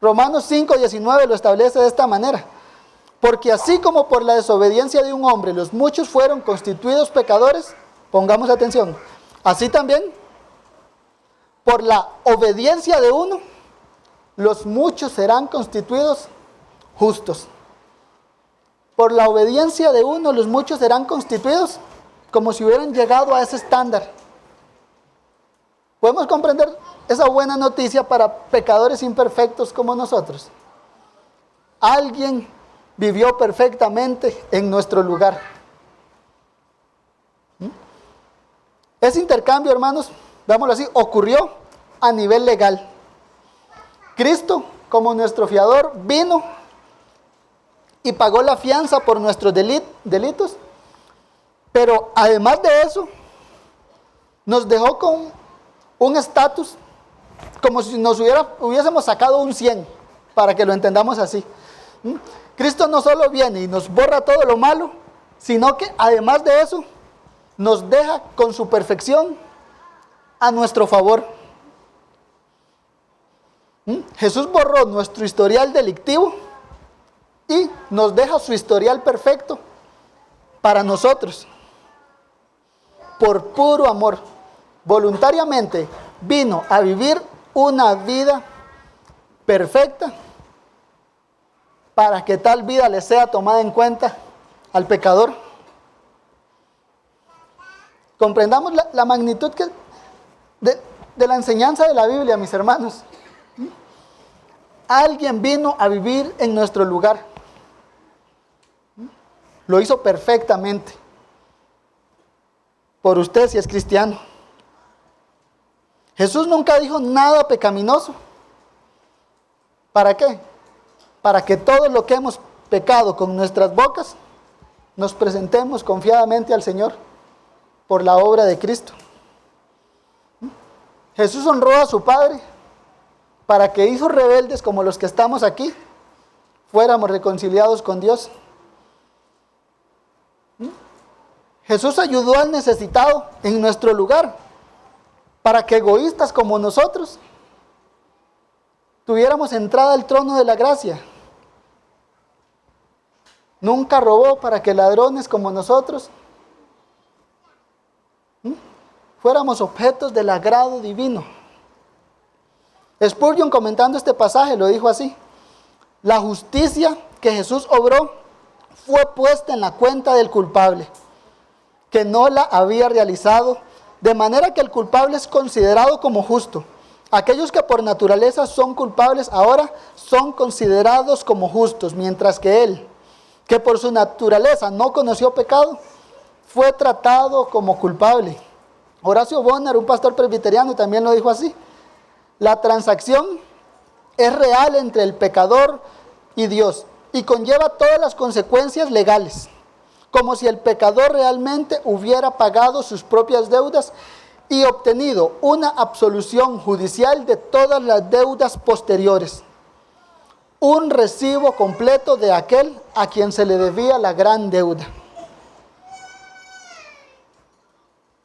Speaker 1: Romanos 5:19 lo establece de esta manera. Porque así como por la desobediencia de un hombre los muchos fueron constituidos pecadores, pongamos atención, así también por la obediencia de uno, los muchos serán constituidos justos. Por la obediencia de uno, los muchos serán constituidos como si hubieran llegado a ese estándar. ¿Podemos comprender esa buena noticia para pecadores imperfectos como nosotros? Alguien vivió perfectamente en nuestro lugar. Ese intercambio, hermanos, veámoslo así, ocurrió a nivel legal. Cristo, como nuestro fiador, vino y pagó la fianza por nuestros delitos, pero además de eso, nos dejó con un estatus como si nos hubiésemos sacado un 100, para que lo entendamos así. Cristo no solo viene y nos borra todo lo malo, sino que además de eso, nos deja con su perfección a nuestro favor. Jesús borró nuestro historial delictivo y nos deja su historial perfecto para nosotros. Por puro amor, voluntariamente vino a vivir una vida perfecta para que tal vida le sea tomada en cuenta al pecador. Comprendamos la magnitud de la enseñanza de la Biblia, mis hermanos. Alguien vino a vivir en nuestro lugar. Lo hizo perfectamente. Por usted si es cristiano. Jesús nunca dijo nada pecaminoso. ¿Para qué? Para que todo lo que hemos pecado con nuestras bocas, nos presentemos confiadamente al Señor por la obra de Cristo. Jesús honró a su Padre para que hijos rebeldes como los que estamos aquí fuéramos reconciliados con Dios. Jesús ayudó al necesitado en nuestro lugar para que egoístas como nosotros tuviéramos entrada al trono de la gracia. Nunca robó para que ladrones como nosotros fuéramos objetos del agrado divino. Spurgeon, comentando este pasaje, lo dijo así: la justicia que Jesús obró fue puesta en la cuenta del culpable, que no la había realizado, de manera que el culpable es considerado como justo. Aquellos que por naturaleza son culpables ahora son considerados como justos, mientras que él, que por su naturaleza no conoció pecado, fue tratado como culpable. Horacio Bonner, un pastor presbiteriano, también lo dijo así: la transacción es real entre el pecador y Dios y conlleva todas las consecuencias legales, como si el pecador realmente hubiera pagado sus propias deudas y obtenido una absolución judicial de todas las deudas posteriores. Un recibo completo de aquel a quien se le debía la gran deuda.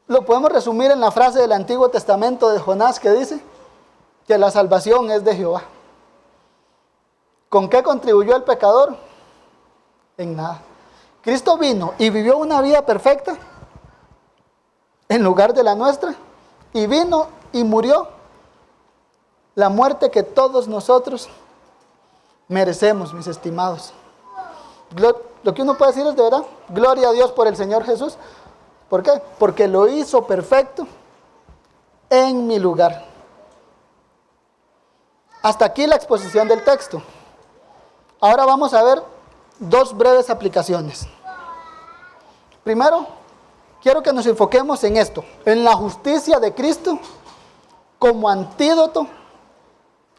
Speaker 1: Lo podemos resumir en la frase del Antiguo Testamento de Jonás, que dice que la salvación es de Jehová. ¿Con qué contribuyó el pecador? En nada. Cristo vino y vivió una vida perfecta en lugar de la nuestra, y vino y murió la muerte que todos nosotros merecemos, mis estimados. Lo que uno puede decir es, de verdad, gloria a Dios por el Señor Jesús. ¿Por qué? Porque lo hizo perfecto en mi lugar. Hasta aquí la exposición del texto. Ahora vamos a ver dos breves aplicaciones. Primero, quiero que nos enfoquemos en esto, en la justicia de Cristo como antídoto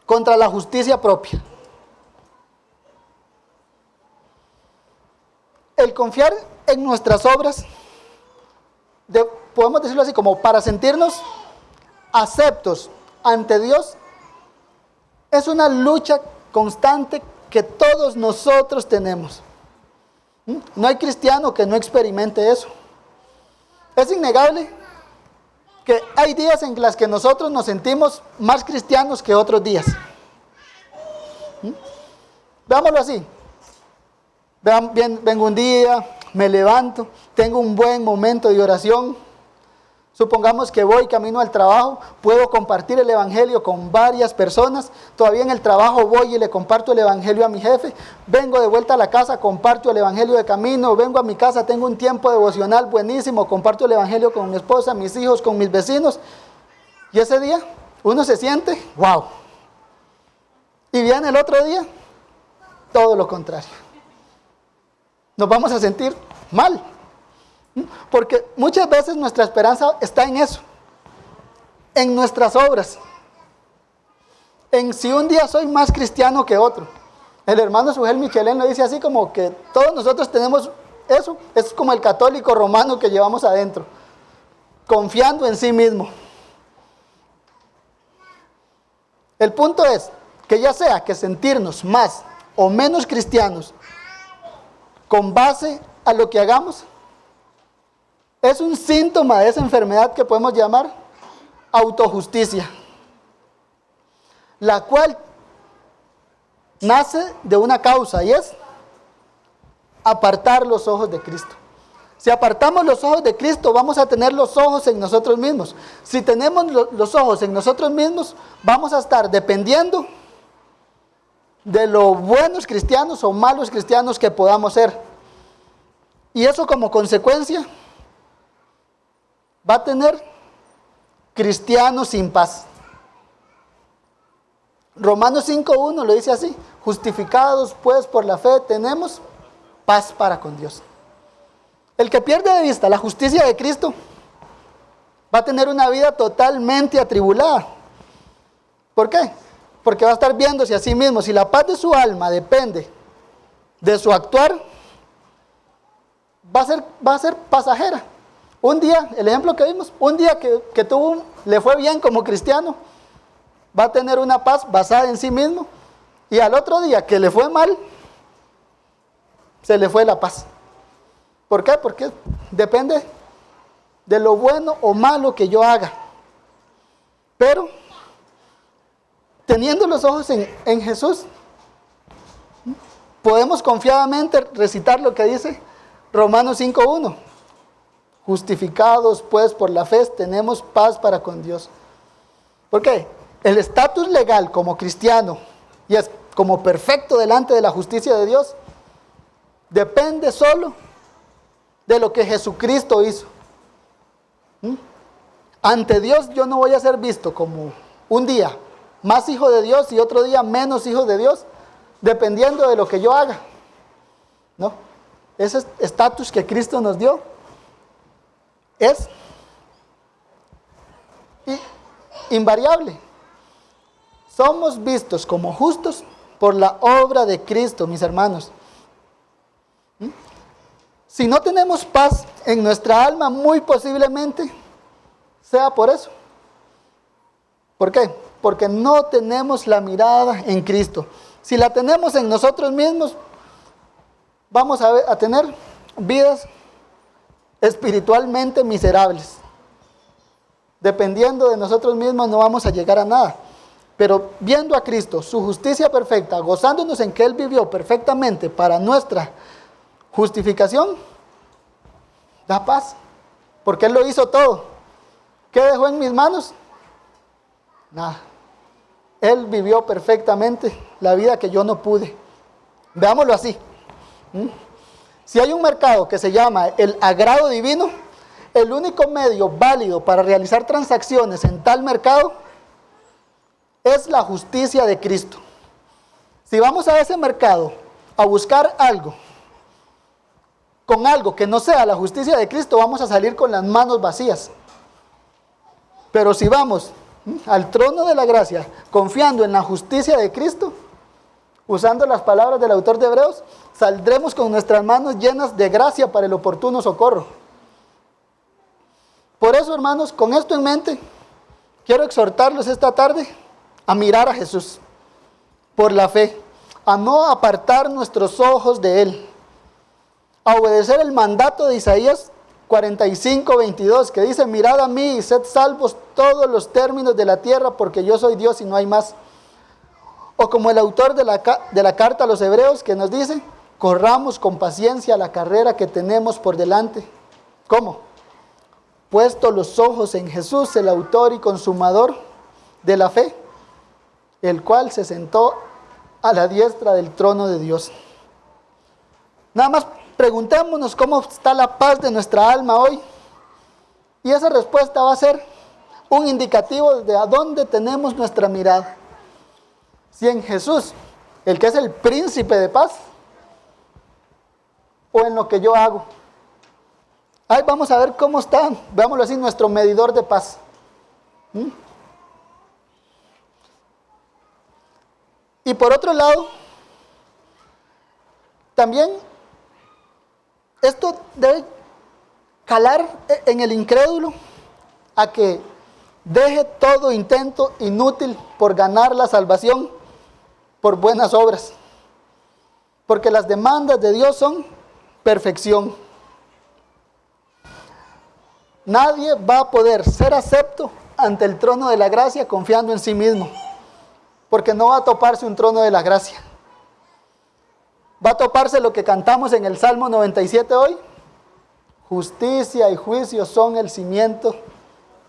Speaker 1: contra la justicia propia. el confiar en nuestras obras, podemos decirlo así, como para sentirnos aceptos ante Dios, es una lucha constante que todos nosotros tenemos. No hay cristiano que no experimente eso. Es innegable que hay días en los que nosotros nos sentimos más cristianos que otros días. Veámoslo así. Vengo un día, me levanto, tengo un buen momento de oración. Supongamos que voy camino al trabajo, puedo compartir el evangelio con varias personas. Todavía en el trabajo voy y le comparto el evangelio a mi jefe. Vengo de vuelta a la casa, comparto el evangelio de camino. Vengo a mi casa, tengo un tiempo devocional buenísimo, comparto el evangelio con mi esposa, mis hijos, con mis vecinos. Y ese día uno se siente, wow. Y viene el otro día, todo lo contrario. Nos vamos a sentir mal. Porque muchas veces nuestra esperanza está en eso, en nuestras obras, en si un día soy más cristiano que otro. El hermano Sugel Michelén lo dice así, como que todos nosotros tenemos eso, es como el católico romano que llevamos adentro, confiando en sí mismo. El punto es que ya sea que sentirnos más o menos cristianos con base a lo que hagamos, es un síntoma de esa enfermedad que podemos llamar autojusticia, la cual nace de una causa, y es apartar los ojos de Cristo. Si apartamos los ojos de Cristo, vamos a tener los ojos en nosotros mismos. Si tenemos los ojos en nosotros mismos, vamos a estar dependiendo de lo buenos cristianos o malos cristianos que podamos ser. Y eso como consecuencia va a tener cristianos sin paz. Romanos 5:1 lo dice así: justificados pues por la fe tenemos paz para con Dios. El que pierde de vista la justicia de Cristo va a tener una vida totalmente atribulada. ¿Por qué? Porque va a estar viéndose a sí mismo. Si la paz de su alma depende de su actuar, va a ser pasajera. Un día, el ejemplo que vimos, un día que le fue bien como cristiano, va a tener una paz basada en sí mismo, y al otro día que le fue mal, se le fue la paz. ¿Por qué? Porque depende de lo bueno o malo que yo haga. Pero, teniendo los ojos en Jesús, podemos confiadamente recitar lo que dice Romanos 5:1. Justificados pues por la fe tenemos paz para con Dios. ¿Por qué? El estatus legal como cristiano y es como perfecto delante de la justicia de Dios depende solo de lo que Jesucristo hizo. Ante Dios yo no voy a ser visto como un día más hijo de Dios y otro día menos hijo de Dios, dependiendo de lo que yo haga. ¿No? Ese estatus que Cristo nos dio es invariable. Somos vistos como justos por la obra de Cristo, mis hermanos. Si no tenemos paz en nuestra alma, muy posiblemente sea por eso. ¿Por qué? Porque no tenemos la mirada en Cristo. Si la tenemos en nosotros mismos, vamos a tener vidas espiritualmente miserables. Dependiendo de nosotros mismos no vamos a llegar a nada. Pero viendo a Cristo, su justicia perfecta, gozándonos en que Él vivió perfectamente para nuestra justificación, da paz. Porque Él lo hizo todo. ¿Qué dejó en mis manos? Nada. Él vivió perfectamente la vida que yo no pude. Veámoslo así. Si hay un mercado que se llama el agrado divino, el único medio válido para realizar transacciones en tal mercado es la justicia de Cristo. Si vamos a ese mercado a buscar algo, con algo que no sea la justicia de Cristo, vamos a salir con las manos vacías. Pero si vamos al trono de la gracia, confiando en la justicia de Cristo, usando las palabras del autor de Hebreos, saldremos con nuestras manos llenas de gracia para el oportuno socorro. Por eso, hermanos, con esto en mente, quiero exhortarlos esta tarde a mirar a Jesús por la fe, a no apartar nuestros ojos de Él, a obedecer el mandato de Isaías 45:22, que dice: mirad a mí y sed salvos todos los términos de la tierra, porque yo soy Dios y no hay más. O como el autor de la carta a los Hebreos, que nos dice: corramos con paciencia la carrera que tenemos por delante. ¿Cómo? Puesto los ojos en Jesús, el autor y consumador de la fe, el cual se sentó a la diestra del trono de Dios. Nada más preguntémonos cómo está la paz de nuestra alma hoy. Y esa respuesta va a ser un indicativo de a dónde tenemos nuestra mirada. Si en Jesús, el que es el príncipe de paz, o en lo que yo hago. Ahí vamos a ver cómo está, veámoslo así, nuestro medidor de paz. Y por otro lado, también esto debe calar en el incrédulo a que deje todo intento inútil por ganar la salvación por buenas obras. Porque las demandas de Dios son perfección. Nadie va a poder ser acepto ante el trono de la gracia confiando en sí mismo, porque no va a toparse un trono de la gracia. Va a toparse lo que cantamos en el Salmo 97 hoy: justicia y juicio son el cimiento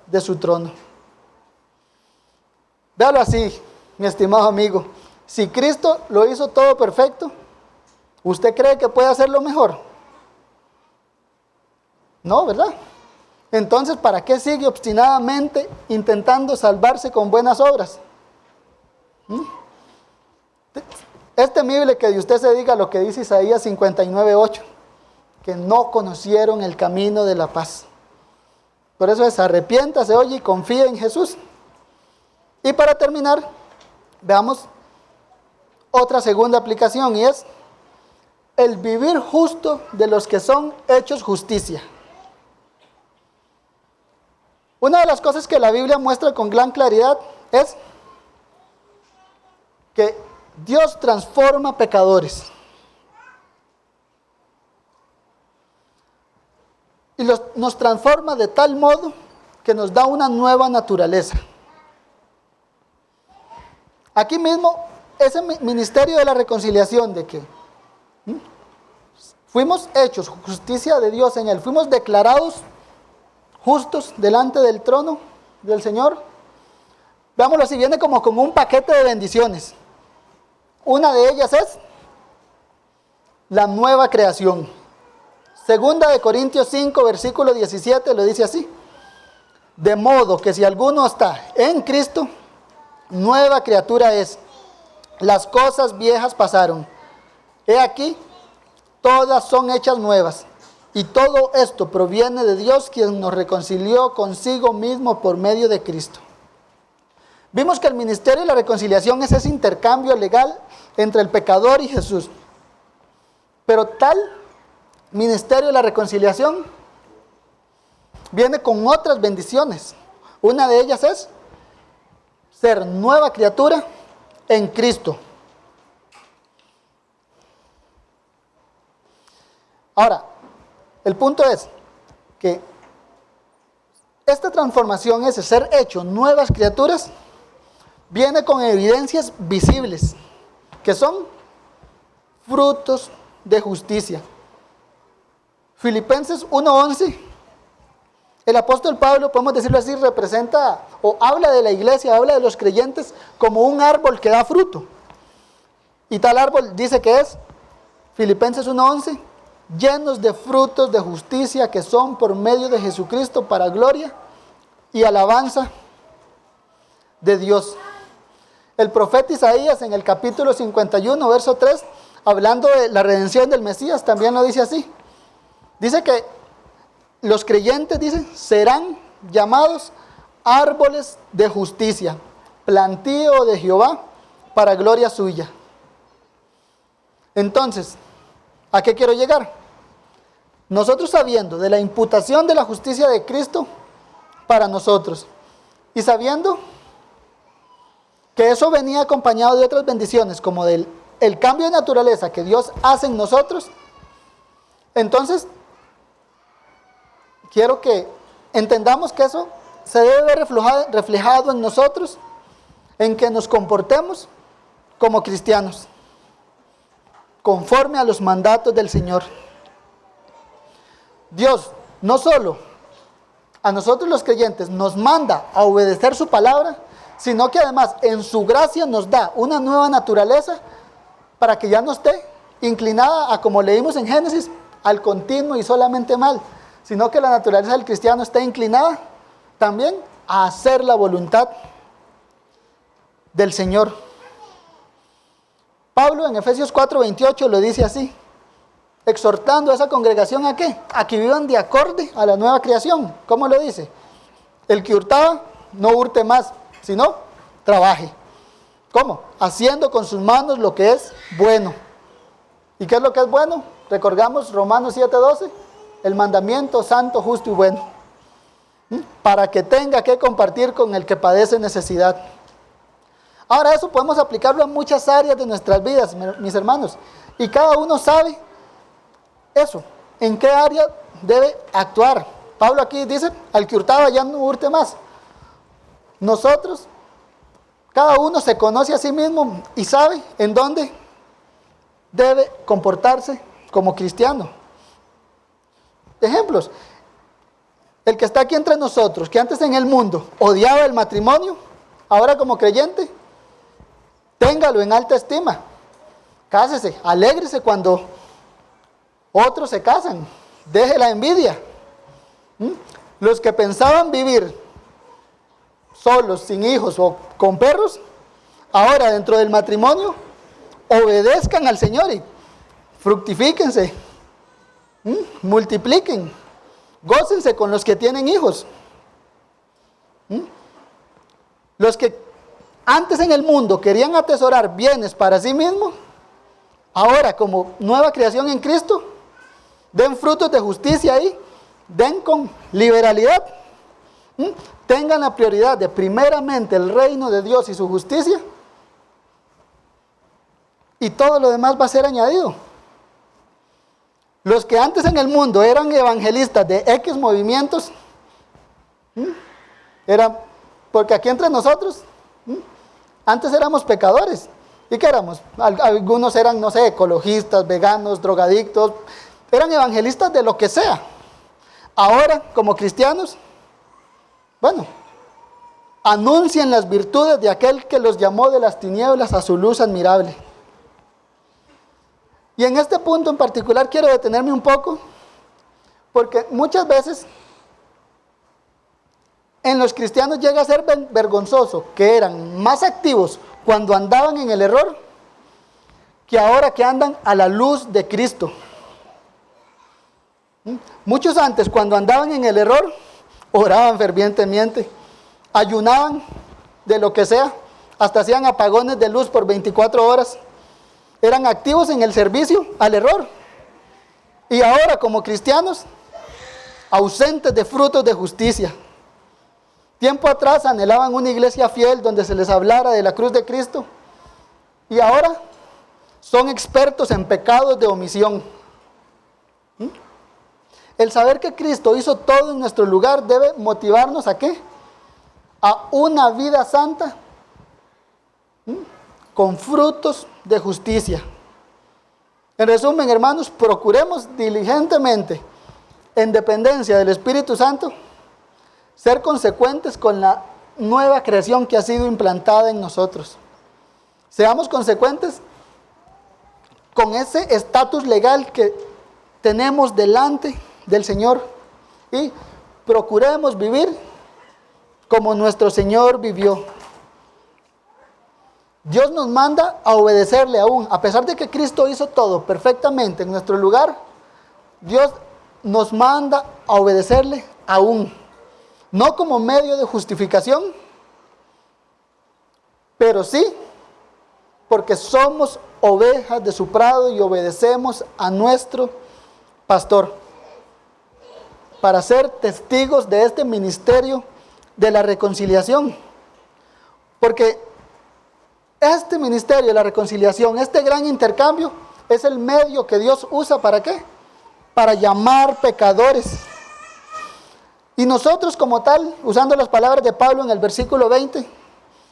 Speaker 1: de su trono. Véalo así, mi estimado amigo. Si Cristo lo hizo todo perfecto, ¿usted cree que puede hacerlo mejor? No, ¿verdad? Entonces, ¿para qué sigue obstinadamente intentando salvarse con buenas obras? Es temible que de usted se diga lo que dice Isaías 59:8, que no conocieron el camino de la paz. Por eso es: arrepiéntase hoy y confíe en Jesús. Y para terminar, veamos otra segunda aplicación, y es el vivir justo de los que son hechos justicia. Una de las cosas que la Biblia muestra con gran claridad es que Dios transforma pecadores. Y nos transforma de tal modo que nos da una nueva naturaleza. Aquí mismo, ese ministerio de la reconciliación, de que fuimos hechos justicia de Dios en Él, fuimos declarados justos delante del trono del Señor. Veámoslo así, viene como con un paquete de bendiciones. Una de ellas es la nueva creación. Segunda de Corintios 5, versículo 17, lo dice así: de modo que si alguno está en Cristo, nueva criatura es. Las cosas viejas pasaron. He aquí, todas son hechas nuevas. Y todo esto proviene de Dios, quien nos reconcilió consigo mismo por medio de Cristo. Vimos que el ministerio de la reconciliación es ese intercambio legal entre el pecador y Jesús. Pero tal ministerio de la reconciliación viene con otras bendiciones. Una de ellas es ser nueva criatura en Cristo. Ahora, el punto es que esta transformación, ese ser hecho nuevas criaturas, viene con evidencias visibles, que son frutos de justicia. Filipenses 1:11, el apóstol Pablo, podemos decirlo así, representa o habla de la iglesia, habla de los creyentes como un árbol que da fruto. Y tal árbol dice que es, Filipenses 1:11, llenos de frutos de justicia que son por medio de Jesucristo para gloria y alabanza de Dios. El profeta Isaías en el capítulo 51, verso 3, hablando de la redención del Mesías, también lo dice así. Dice que los creyentes, dicen, serán llamados árboles de justicia, plantío de Jehová para gloria suya. Entonces, ¿a qué quiero llegar? Nosotros sabiendo de la imputación de la justicia de Cristo para nosotros y sabiendo que eso venía acompañado de otras bendiciones como del el cambio de naturaleza que Dios hace en nosotros, entonces quiero que entendamos que eso se debe ver reflejado en nosotros, en que nos comportemos como cristianos, conforme a los mandatos del Señor. Dios no solo a nosotros los creyentes nos manda a obedecer su palabra, sino que además en su gracia nos da una nueva naturaleza para que ya no esté inclinada a, como leímos en Génesis, al continuo y solamente mal, sino que la naturaleza del cristiano está inclinada también a hacer la voluntad del Señor. Pablo en Efesios 4:28 lo dice así, exhortando a esa congregación ¿a qué? A que vivan de acorde a la nueva creación. ¿Cómo lo dice? El que hurtaba, no hurte más, sino trabaje. ¿Cómo? Haciendo con sus manos lo que es bueno. ¿Y qué es lo que es bueno? Recordamos Romanos 7:12, el mandamiento santo, justo y bueno, para que tenga que compartir con el que padece necesidad. Ahora eso podemos aplicarlo a muchas áreas de nuestras vidas, mis hermanos, y cada uno sabe eso, en qué área debe actuar. Pablo aquí dice, al que hurtaba ya no hurte más. Nosotros, cada uno se conoce a sí mismo y sabe en dónde debe comportarse como cristiano. Ejemplos, el que está aquí entre nosotros, que antes en el mundo odiaba el matrimonio, ahora como creyente, téngalo en alta estima, cásese, alégrese cuando otros se casan, deje la envidia. Los que pensaban vivir solos, sin hijos o con perros, ahora dentro del matrimonio, obedezcan al Señor y fructifíquense, multipliquen, gócense con los que tienen hijos. Los que antes en el mundo querían atesorar bienes para sí mismos, ahora como nueva creación en Cristo, den frutos de justicia y den con liberalidad. Tengan la prioridad de primeramente el reino de Dios y su justicia, y todo lo demás va a ser añadido. Los que antes en el mundo eran evangelistas de X movimientos, era porque aquí entre nosotros, antes éramos pecadores. ¿Y qué éramos? Algunos eran, no sé, ecologistas, veganos, drogadictos, eran evangelistas de lo que sea. Ahora, como cristianos, bueno, anuncien las virtudes de aquel que los llamó de las tinieblas a su luz admirable. Y en este punto en particular quiero detenerme un poco, porque muchas veces en los cristianos llega a ser vergonzoso que eran más activos cuando andaban en el error que ahora que andan a la luz de Cristo. Muchos antes, cuando andaban en el error, oraban fervientemente, ayunaban de lo que sea, hasta hacían apagones de luz por 24 horas. Eran activos en el servicio al error. Y ahora, como cristianos, ausentes de frutos de justicia. Tiempo atrás anhelaban una iglesia fiel donde se les hablara de la cruz de Cristo. Y ahora son expertos en pecados de omisión. El saber que Cristo hizo todo en nuestro lugar debe motivarnos ¿a qué? A una vida santa con frutos de justicia. En resumen, hermanos, procuremos diligentemente, en dependencia del Espíritu Santo, ser consecuentes con la nueva creación que ha sido implantada en nosotros. Seamos consecuentes con ese estatus legal que tenemos delante del Señor y procuremos vivir como nuestro Señor vivió. Dios nos manda a obedecerle aún, a pesar de que Cristo hizo todo perfectamente en nuestro lugar. Dios nos manda a obedecerle aún, no como medio de justificación, pero sí porque somos ovejas de su prado y obedecemos a nuestro pastor para ser testigos de este ministerio de la reconciliación. Porque este ministerio de la reconciliación, este gran intercambio, es el medio que Dios usa ¿para qué? Para llamar pecadores. Y nosotros como tal, usando las palabras de Pablo en el versículo 20,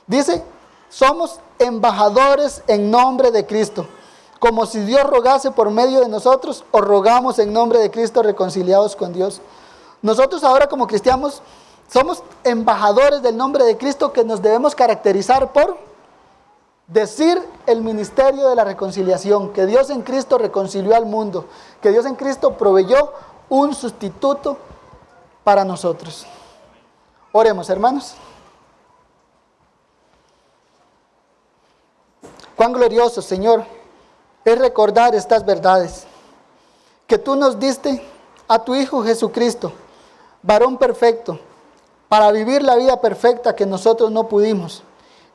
Speaker 1: dice, somos embajadores en nombre de Cristo. Como si Dios rogase por medio de nosotros, o rogamos en nombre de Cristo reconciliados con Dios. Nosotros ahora como cristianos somos embajadores del nombre de Cristo, que nos debemos caracterizar por decir el ministerio de la reconciliación, que Dios en Cristo reconcilió al mundo, que Dios en Cristo proveyó un sustituto para nosotros. Oremos, hermanos. Cuán glorioso, Señor, es recordar estas verdades, que tú nos diste a tu Hijo Jesucristo, varón perfecto, para vivir la vida perfecta que nosotros no pudimos,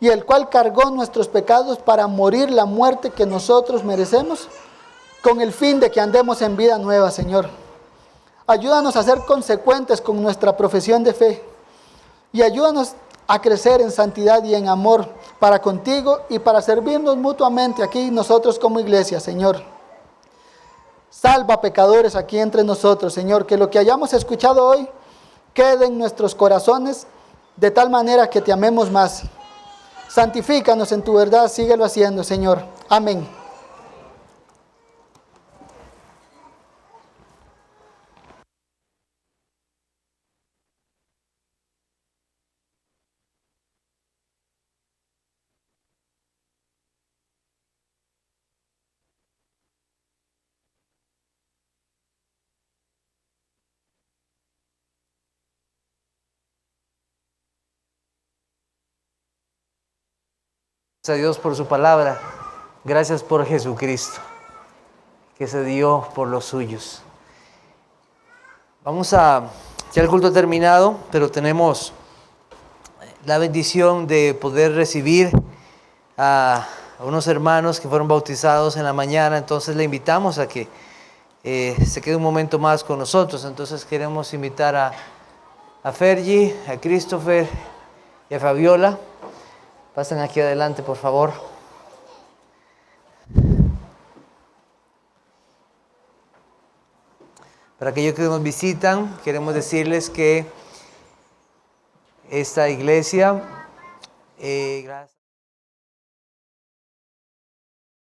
Speaker 1: y el cual cargó nuestros pecados para morir la muerte que nosotros merecemos, con el fin de que andemos en vida nueva, Señor. Ayúdanos a ser consecuentes con nuestra profesión de fe, y ayúdanos a crecer en santidad y en amor para contigo y para servirnos mutuamente aquí nosotros como iglesia, Señor. Salva pecadores aquí entre nosotros, Señor, que lo que hayamos escuchado hoy quede en nuestros corazones de tal manera que te amemos más. Santifícanos en tu verdad, síguelo haciendo, Señor. Amén.
Speaker 2: Gracias a Dios por su palabra. Gracias por Jesucristo, que se dio por los suyos. Ya el culto ha terminado, pero tenemos la bendición de poder recibir a unos hermanos que fueron bautizados en la mañana. Entonces le invitamos a que se quede un momento más con nosotros. Entonces queremos invitar a Fergie, a Christopher y a Fabiola. Pasen aquí adelante, por favor. Para aquellos que nos visitan, queremos decirles que esta iglesia, gracias.